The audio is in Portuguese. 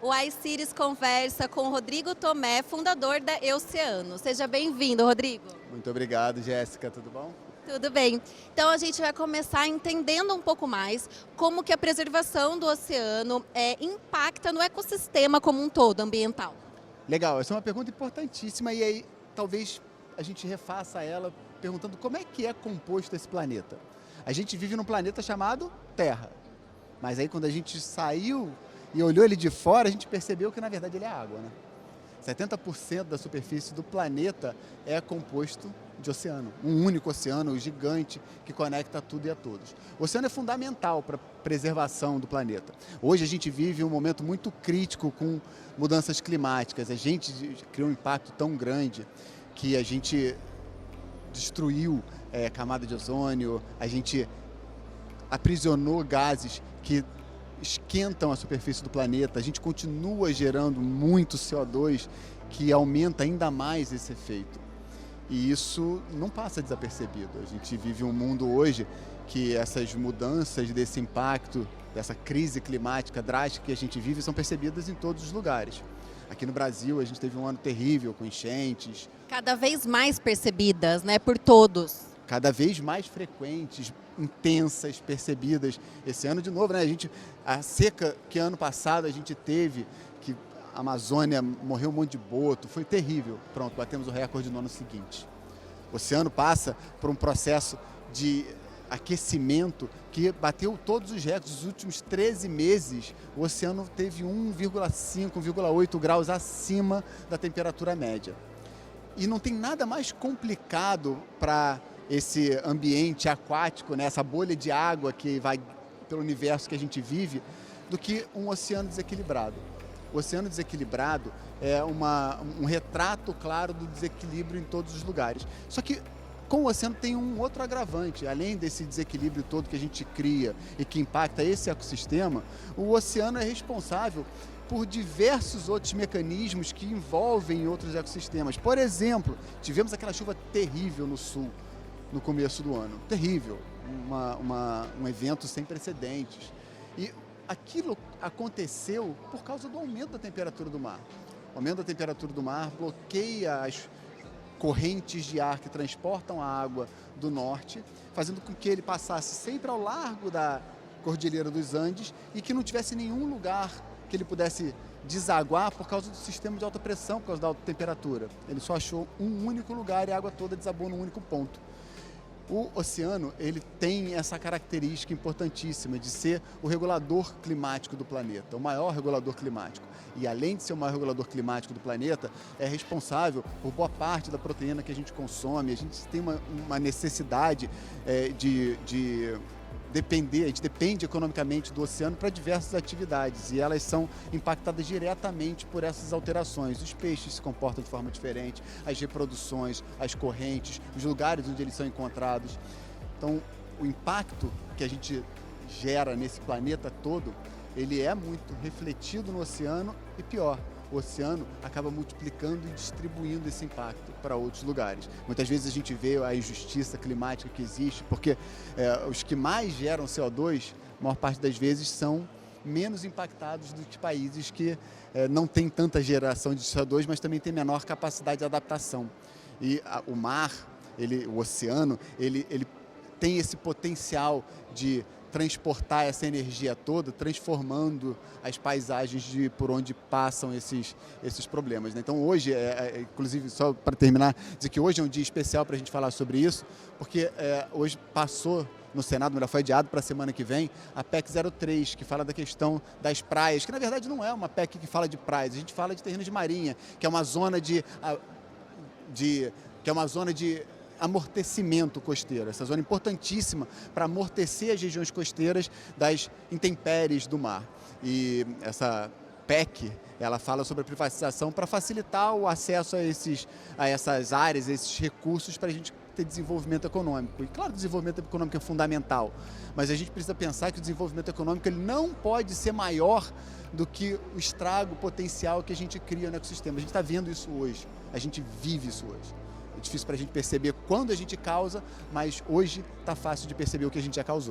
O iCities conversa com o Rodrigo Tomé, fundador da Eoceano. Seja bem-vindo, Rodrigo. Muito obrigado, Jéssica. Tudo bom? Tudo bem. Então a gente vai começar entendendo um pouco mais como que a preservação do oceano impacta no ecossistema como um todo, ambiental. Legal, essa é uma pergunta importantíssima e aí talvez a gente refaça ela perguntando como é que é composto esse planeta. A gente vive num planeta chamado Terra, mas aí quando a gente saiu e olhou ele de fora, a gente percebeu que na verdade ele é água, né? 70% da superfície do planeta é composto de oceano. Um único oceano gigante que conecta tudo e a todos. O oceano é fundamental para a preservação do planeta. Hoje a gente vive um momento muito crítico com mudanças climáticas. A gente criou um impacto tão grande que a gente destruiu camada de ozônio, a gente aprisionou gases que esquentam a superfície do planeta, a gente continua gerando muito CO2 que aumenta ainda mais esse efeito. E isso não passa desapercebido. A gente vive um mundo hoje que essas mudanças desse impacto, dessa crise climática drástica que a gente vive são percebidas em todos os lugares. Aqui no Brasil a gente teve um ano terrível com enchentes. Cada vez mais percebidas, né, por todos. Cada vez mais frequentes, intensas, percebidas. Esse ano, de novo, né? A seca que ano passado a gente teve, que a Amazônia morreu um monte de boto, foi terrível. Pronto, batemos o recorde no ano seguinte. O oceano passa por um processo de aquecimento que bateu todos os recordes. Nos últimos 13 meses, o oceano teve 1,5, 1,8 graus acima da temperatura média. E não tem nada mais complicado para esse ambiente aquático, né, essa bolha de água que vai pelo universo que a gente vive, do que um oceano desequilibrado. O oceano desequilibrado é um retrato claro do desequilíbrio em todos os lugares. Só que com o oceano tem um outro agravante. Além desse desequilíbrio todo que a gente cria e que impacta esse ecossistema, o oceano é responsável por diversos outros mecanismos que envolvem outros ecossistemas. Por exemplo, tivemos aquela chuva terrível no sul, no começo do ano. Terrível, um evento sem precedentes. E aquilo aconteceu por causa do aumento da temperatura do mar. O aumento da temperatura do mar bloqueia as correntes de ar que transportam a água do norte, fazendo com que ele passasse sempre ao largo da Cordilheira dos Andes e que não tivesse nenhum lugar que ele pudesse desaguar por causa do sistema de alta pressão, por causa da alta temperatura. Ele só achou um único lugar e a água toda desabou num único ponto. O oceano, ele tem essa característica importantíssima de ser o regulador climático do planeta, o maior regulador climático. E além de ser o maior regulador climático do planeta, é responsável por boa parte da proteína que a gente consome. A gente tem uma necessidade a gente depende economicamente do oceano para diversas atividades e elas são impactadas diretamente por essas alterações. Os peixes se comportam de forma diferente, as reproduções, as correntes, os lugares onde eles são encontrados. Então, o impacto que a gente gera nesse planeta todo, ele é muito refletido no oceano e pior, o oceano acaba multiplicando e distribuindo esse impacto para outros lugares. Muitas vezes a gente vê a injustiça climática que existe, porque os que mais geram CO2, a maior parte das vezes, são menos impactados do que países que não têm tanta geração de CO2, mas também têm menor capacidade de adaptação. E o mar, o oceano, ele tem esse potencial de transportar essa energia toda, transformando as paisagens por onde passam esses problemas, né? Então hoje, inclusive só para terminar, dizer que hoje é um dia especial para a gente falar sobre isso, porque hoje passou no Senado, mas foi adiado para a semana que vem, a PEC 03, que fala da questão das praias, que na verdade não é uma PEC que fala de praias, a gente fala de terrenos de marinha, que é uma zona de amortecimento costeiro, essa zona importantíssima para amortecer as regiões costeiras das intempéries do mar. E essa PEC, ela fala sobre a privatização para facilitar o acesso a essas áreas, a esses recursos para a gente ter desenvolvimento econômico. E claro, o desenvolvimento econômico é fundamental, mas a gente precisa pensar que o desenvolvimento econômico ele não pode ser maior do que o estrago potencial que a gente cria no ecossistema. A gente está vendo isso hoje, a gente vive isso hoje. É difícil para a gente perceber quando a gente causa, mas hoje está fácil de perceber o que a gente já causou.